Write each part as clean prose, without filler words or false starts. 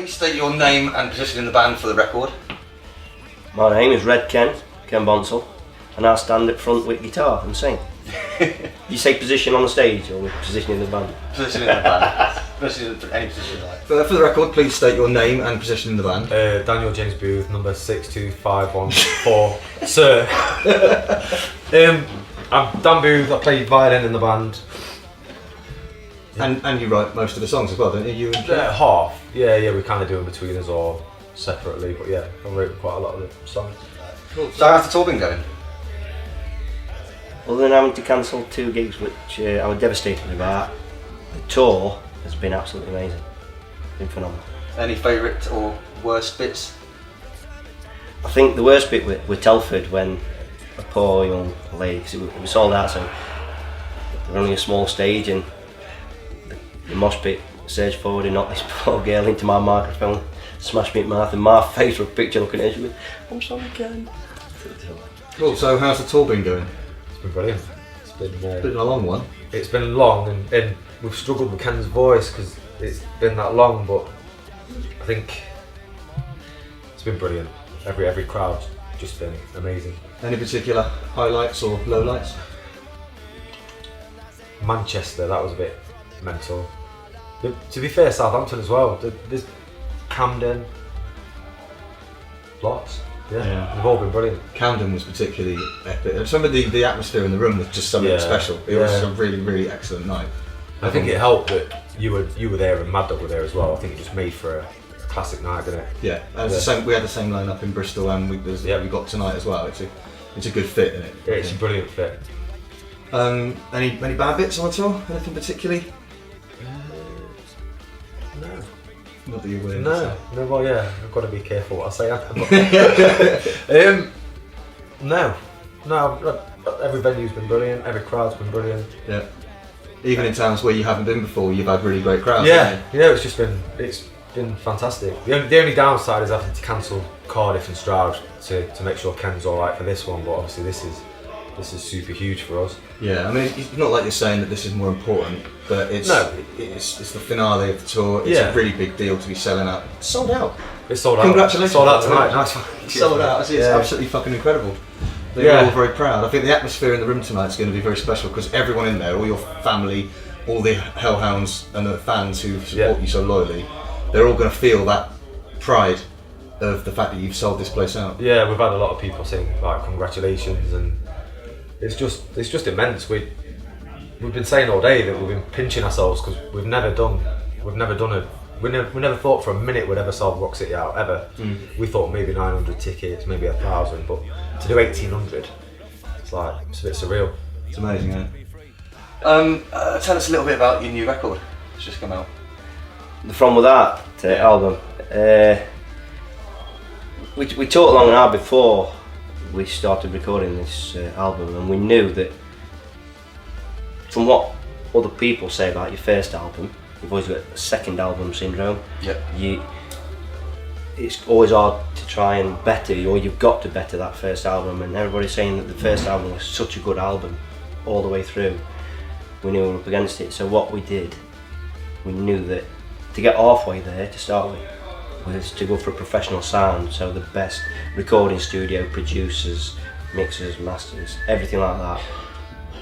please state your name and position in the band for the record. My name is Ken Bonsall, and I stand up front with guitar and sing. You say position on the stage or position in the band? Position in the band. Position, any position you like. For the record, please state your name and position in the band. Daniel James Booth, number 62514. Sir. I'm Dan Booth, I play violin in the band. And you write most of the songs as well, don't you? Half. Yeah, we kind of do them between us or separately, but yeah, I wrote quite a lot of the songs. Cool. So how's the tour been going? Other than having to cancel 2 gigs, which I was devastated about, the tour has been absolutely amazing. It's been phenomenal. Any favourite or worst bits? I think the worst bit with Telford, when a poor young lady, because it was sold out, so they're only a small stage, and the mosh pit surged forward and knocked this poor girl into my microphone, smashed me in mouth, and my face was a picture looking at her, she went, "I'm sorry, Ken." Cool, so how's the tour been going? It's been brilliant. It's been a long one. It's been long, and we've struggled with Ken's voice because it's been that long, but I think it's been brilliant. Every crowd's just been amazing. Any particular highlights or lowlights? Manchester, that was a bit mental. But to be fair, Southampton as well. There's Camden, lots. Yeah, they've all been brilliant. Camden was particularly epic. I just remember the atmosphere in the room was just something special. It was a really, really excellent night. I think it helped that you were there and Mad Dog were there as well. I think it just made for a classic night, didn't it? Yeah, and it's the same, we had the same lineup in Bristol, and we got tonight as well. It's a good fit, isn't it? Yeah, it's a brilliant fit. Any bad bits on the tour? Anything particularly? No. Not that you're aware. No. Well, yeah, I've got to be careful what I say. No. Every venue's been brilliant. Every crowd's been brilliant. Yeah. Even in towns where you haven't been before, you've had really great crowds. Yeah. It's been fantastic. The only downside is having to cancel Cardiff and Stroud to make sure Ken's all right for this one. But obviously this is super huge for us. Yeah, I mean, it's not like you're saying that this is more important, but it's the finale of the tour. It's a really big deal to be selling out. It's sold out. It's sold out. Congratulations. Sold out tonight. Nice one. Sold out. It's absolutely fucking incredible. They're all very proud. I think the atmosphere in the room tonight is going to be very special because everyone in there, all your family, all the Hellhounds and the fans who support you so loyally, they're all going to feel that pride of the fact that you've sold this place out. Yeah, we've had a lot of people saying like congratulations, and it's just immense. We've been saying all day that we've been pinching ourselves because we never thought for a minute we'd ever sold Rock City out ever. We thought maybe 900 tickets, maybe 1,000, but to do 1,800, it's a bit surreal. It's amazing, isn't it? Tell us a little bit about your new record. It's just come out. The From Without album. We talked long and hard before we started recording this album, and we knew that from what other people say about your first album, you've always got a second album syndrome. It's always hard to try and better, or you've got to better that first album, and everybody's saying that the first album was such a good album all the way through. We knew we were up against it, so what we did, we knew that to get halfway there to start with was to go for a professional sound, so the best recording studio, producers, mixers, masters, everything like that.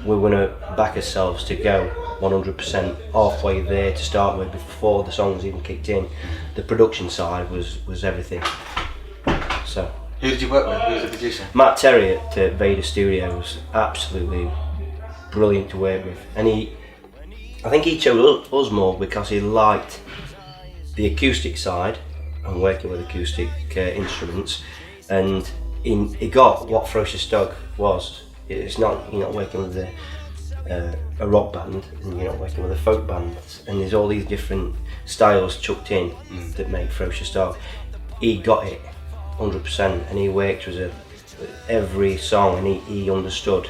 We were going to back ourselves to go 100% halfway there to start with before the songs even kicked in. The production side was everything. So. Who did you work with? Who was the producer? Matt Terry at Vader Studios, absolutely brilliant to work with, and I think he chose us more because he liked the acoustic side and working with acoustic instruments, and he got what Ferocious Dog was. It's not, you're not working with a rock band, and you're not working with a folk band, and there's all these different styles chucked in that make Ferocious Dog. He got it 100%, and he worked with every song, and he understood,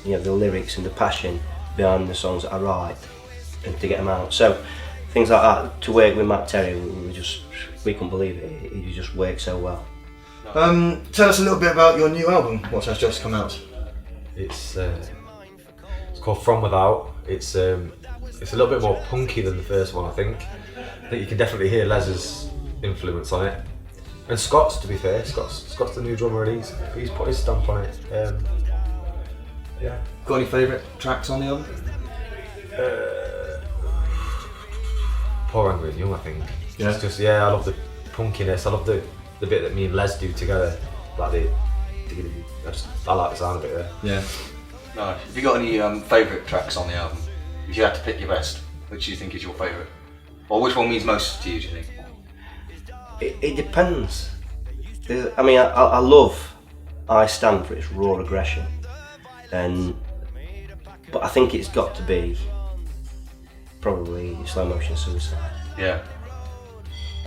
the lyrics and the passion behind the songs that I write, and to get them out. So things like that, to work with Matt Terry, we couldn't believe it. He just worked so well. Tell us a little bit about your new album, what has just come out. It's called From Without. It's a little bit more punky than the first one, I think. You can definitely hear Les's influence on it. And Scott's, to be fair, Scott's the new drummer, and he's put his stamp on it. Yeah. Got any favourite tracks on the album? Poor Angry and Young, I think. Yeah. It's just, I love the punkiness. I love the bit that me and Les do together. Like I like the sound of it there. Yeah. Nice. Have you got any favourite tracks on the album? If you had to pick your best, which do you think is your favourite? Or which one means most to you, do you think? It depends. I mean, I love I Stand for its raw aggression, but I think it's got to be probably Slow Motion Suicide. Yeah.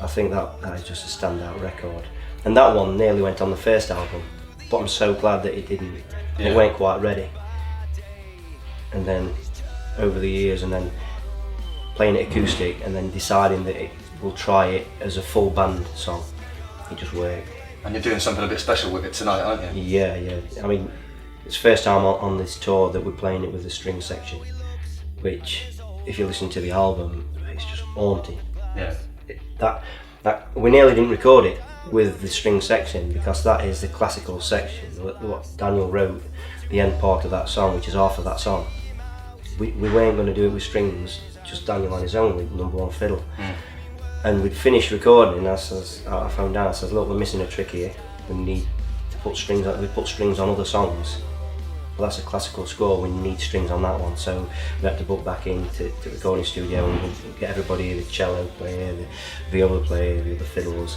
I think that is just a standout record, and that one nearly went on the first album, but I'm so glad that it didn't. Yeah. It weren't quite ready, and then over the years, and then playing it acoustic, and then deciding that we'll try it as a full band song, it just worked. And you're doing something a bit special with it tonight, aren't you? Yeah. I mean, it's the first time on this tour that we're playing it with the string section, which, if you listen to the album, it's just haunting. Yeah. That we nearly didn't record it with the string section, because that is the classical section, what Daniel wrote, the end part of that song, which is half of that song. We weren't going to do it with strings, just Daniel on his own with number one fiddle. And we'd finished recording, and I found out, I said, look, we're missing a trick here. We need to put strings on, we put strings on other songs. Well, that's a classical score, we need strings on that one. So we had to book back into the recording studio and get everybody, the cello player, the viola player, the other fiddles,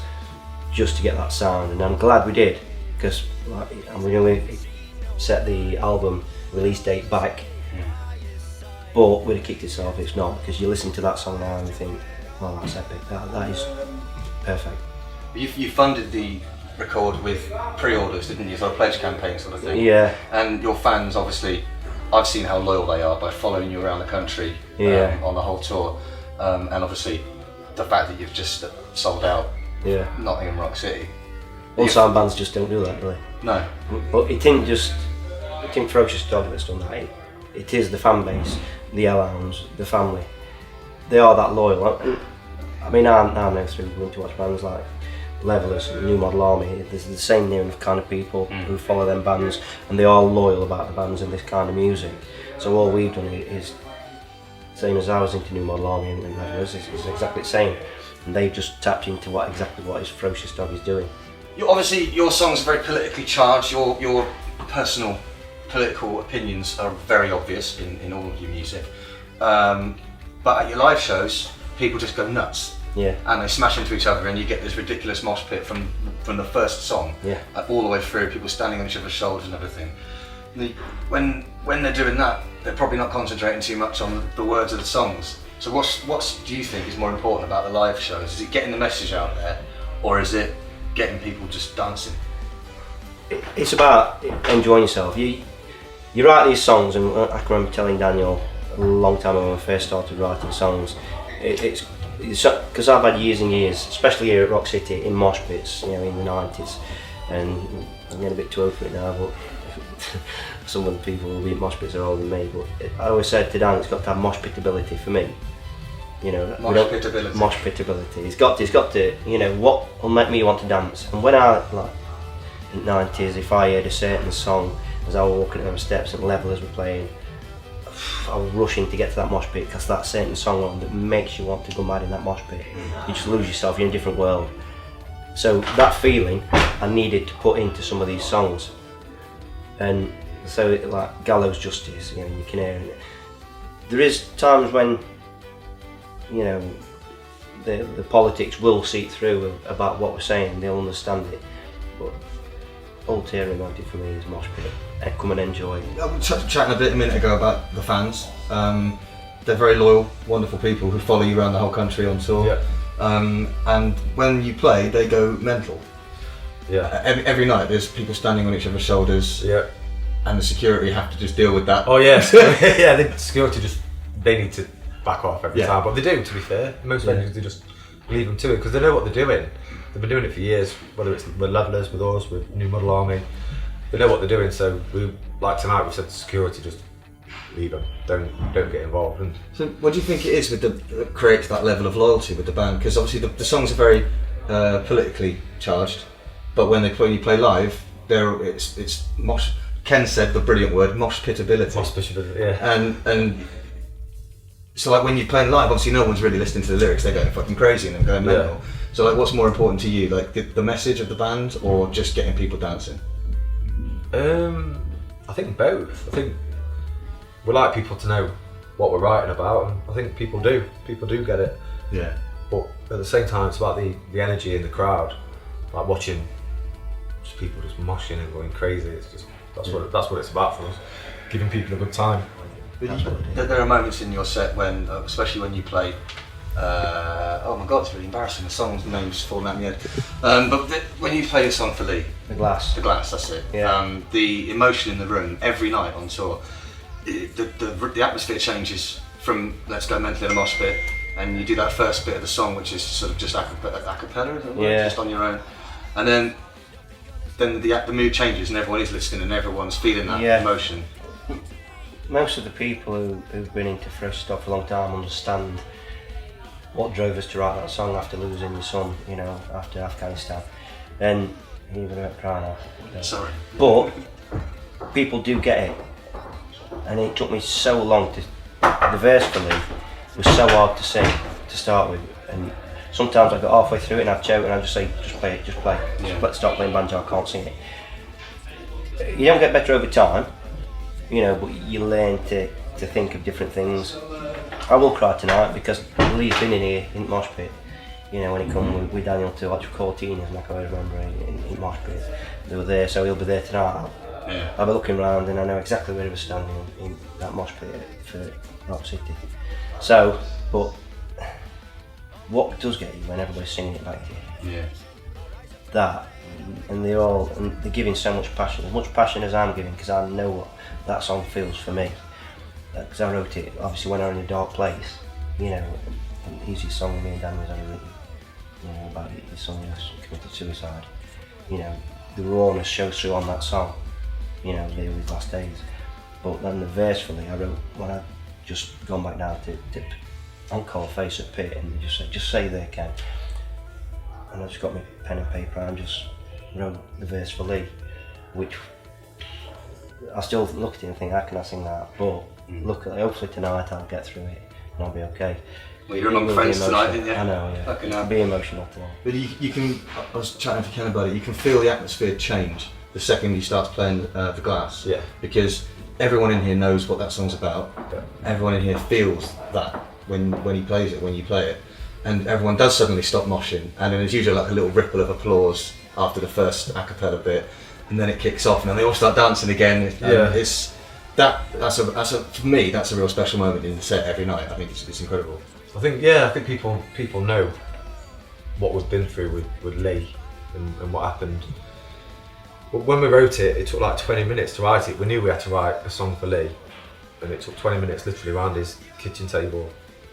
just to get that sound. And I'm glad we did, because we set the album release date back. But we'd have kicked itself if it's not, because you listen to that song now and you think, well, that's epic, that is perfect. You funded the record with pre-orders, didn't you? So a pledge campaign sort of thing. Yeah. And your fans, obviously, I've seen how loyal they are by following you around the country on the whole tour. And obviously, the fact that you've just sold out Nottingham Rock City. Unsigned bands just don't do that, do they? No. But it ain't Ferocious Dog that's done that. It is the fan base, the hellhounds, the family. They are that loyal. I mean, I know through going to watch bands like Levelers, New Model Army, there's the same kind of people who follow them bands, and they are loyal about the bands and this kind of music. So all we've done is, same as I was into New Model Army and Levelers, is exactly the same. And they've just tapped into exactly what his Ferocious Dog is doing. Obviously, your songs are very politically charged. Your personal political opinions are very obvious in all of your music. But at your live shows, people just go nuts. Yeah. And they smash into each other, and you get this ridiculous mosh pit from the first song, all the way through, people standing on each other's shoulders and everything. When they're doing that, they're probably not concentrating too much on the words of the songs. So what do you think is more important about the live shows? Is it getting the message out there, or is it getting people just dancing? It's about enjoying yourself. You write these songs, and I can remember telling Daniel a long time ago when I first started writing songs, it's because I've had years and years, especially here at Rock City, in mosh pits, in the 90s, and I'm getting a bit too old for it now, but some of the people who be in mosh pits are older than me, but I always said to Dan, it's got to have mosh pitability for me. Mosh pitability. Mosh pitability. It's got to, what will make me want to dance. And when I, in the 90s, if I heard a certain song as I was walking down the steps and Levelers were playing, I was rushing to get to that mosh pit, because that certain song on that makes you want to go mad in that mosh pit. You just lose yourself, you're in a different world. So that feeling I needed to put into some of these songs. And so like Gallows Justice, you can hear it. There is times when, the politics will seep through about what we're saying, they'll understand it. But ulterior motive for me is mosh pit. Come and enjoy. I was chatting a minute ago about the fans. They're very loyal, wonderful people who follow you around the whole country on tour. Yeah. And when you play, they go mental. Yeah. Every night there's people standing on each other's shoulders. Yeah. And the security have to just deal with that. Oh yes. Yeah, the security they need to back off every time, but they do, to be fair. Most venues, they just leave them to it, because they know what they're doing. They've been doing it for years, whether it's with Levelers, with us, with New Model Army. They know what they're doing, so like tonight we said to security, just leave them, don't get involved. And so what do you think it is that creates that level of loyalty with the band? Because obviously the songs are very politically charged, but when you play live, it's mosh. Ken said the brilliant word, mosh pitability. Mosh pitability, yeah. And so like when you're playing live, obviously no one's really listening to the lyrics. They're going fucking crazy and they're going mental. Yeah. So like, what's more important to you, like the message of the band or just getting people dancing? I think both. I think we like people to know what we're writing about, and I think people do get it. Yeah. But at the same time, it's about the energy in the crowd, like watching just people just moshing and going crazy. It's just that's what it's about for us, giving people a good time. There are moments in your set when, especially when you play. Oh my god, it's really embarrassing. The song's name's falling out of my head. But when you play a song for Lee, The Glass, that's it. Yeah. The emotion in the room every night on tour, the atmosphere changes from let's go mentally in a mosh pit, and you do that first bit of the song, which is sort of just a cappella, just on your own, and then the mood changes and everyone is listening and everyone's feeling that emotion. Most of the people who've been into Ferocious Dog for a long time understand what drove us to write that song after losing your son, after Afghanistan. And you're going to cry now. Sorry. But people do get it. And it took me so long the verse for Lee was so hard to sing to start with. And sometimes I got halfway through it and I'd choke and I'd just say, just play it, just play. Yeah. Stop playing banjo, I can't sing it. You don't get better over time, but you learn to think of different things. I will cry tonight because Lee's been in here in Mosh Pit. When he come with Daniel to watch Cortinas, like I always remember in Mosh Pit. They were there, so he'll be there tonight. Yeah. I'll be looking around and I know exactly where he was standing in that Mosh Pit for Rock City. So, but what does get you when everybody's singing it back to you? Yeah. That, and they're giving so much passion, as much passion as I'm giving, because I know what that song feels for me. Because I wrote it obviously when I was in a dark place, an easy song me and Dan was ever written, about his son who committed suicide. The rawness shows through on that song, there with his last days. But then the verse for me, I wrote when I just gone back down to Encore Face at Pit, and they just said, just say there, Ken. And I just got my pen and paper and just wrote the verse for Lee, which I still look at it and think, how can I sing that? But hopefully tonight I'll get through it and I'll be okay. Well, you're among friends tonight, didn't you? I know, yeah. I'll be emotional tonight. But you can, I was chatting to Ken about it, you can feel the atmosphere change the second he starts playing The Glass. Yeah. Because everyone in here knows what that song's about. Yeah. Everyone in here feels that when he plays it, when you play it. And everyone does suddenly stop moshing, and then there's usually like a little ripple of applause after the first a cappella bit, and then it kicks off, and then they all start dancing again. That's for me, that's a real special moment in the set every night. I think it's incredible. I think people know what we've been through with Lee and what happened. But when we wrote it, it took like 20 minutes to write it. We knew we had to write a song for Lee, and it took 20 minutes literally around his kitchen table,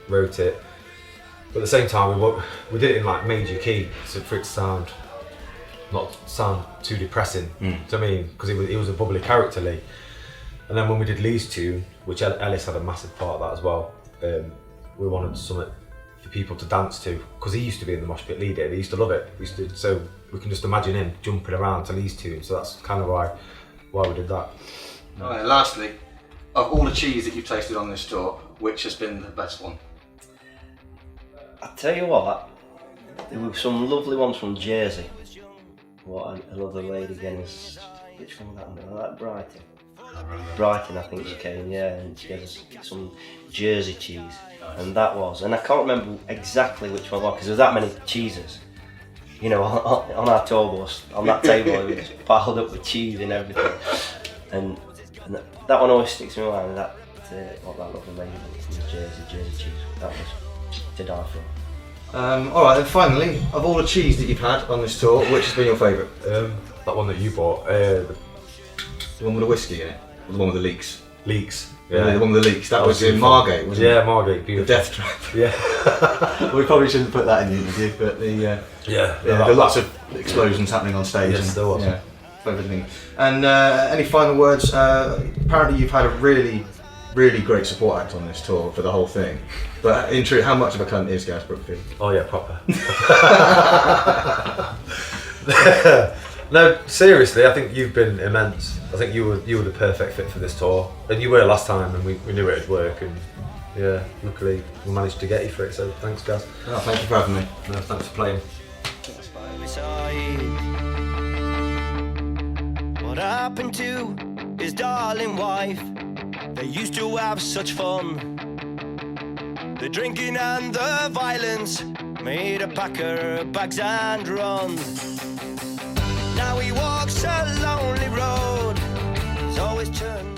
wrote it. But at the same time, we did it in like major key for it to not sound too depressing. Do you know what I mean? Because he was a bubbly character, Lee. And then when we did Lee's tune, which Ellis had a massive part of that as well, we wanted something for people to dance to, because he used to be in the mosh pit. Lee did. He used to love it. So we can just imagine him jumping around to Lee's tune. So that's kind of why we did that. Right, lastly, of all the cheese that you've tasted on this tour, which has been the best one? I'll tell you what, there were some lovely ones from Jersey. What another lady again is, which one was that? Like Brighton. Brighton, I think she came, and she gave us some Jersey cheese, and I can't remember exactly which one it was, because there were that many cheeses, on our tour bus, on that table, it was piled up with cheese and everything, and that one always sticks in my mind, that lovely lady from Jersey cheese, that was to die for. Alright, then finally, of all the cheese that you've had on this tour, which has been your favourite? That one that you bought, the one with the whiskey in it, or the one with the leeks? Leeks. Yeah, the one with the leeks. That was in Margate, wasn't it? Yeah, Margate, beautiful. The death trap. Yeah. Well, we probably shouldn't put that in the interview, but there are lots of explosions happening on stage. Yes, there was. Yeah, everything. And any final words? Apparently, you've had a really really great support act on this tour for the whole thing. But in truth, how much of a cunt is Gaz Brookfield? Oh yeah, proper. No, seriously, I think you've been immense. I think you were the perfect fit for this tour, and you were last time, and we knew it'd work, and yeah, luckily we managed to get you for it. So thanks, Gaz. Oh, thank you for having me. No, thanks for playing. What happened to his darling wife? They used to have such fun. The drinking and the violence made a packer of bags and run. Now he walks a lonely road. He's always turned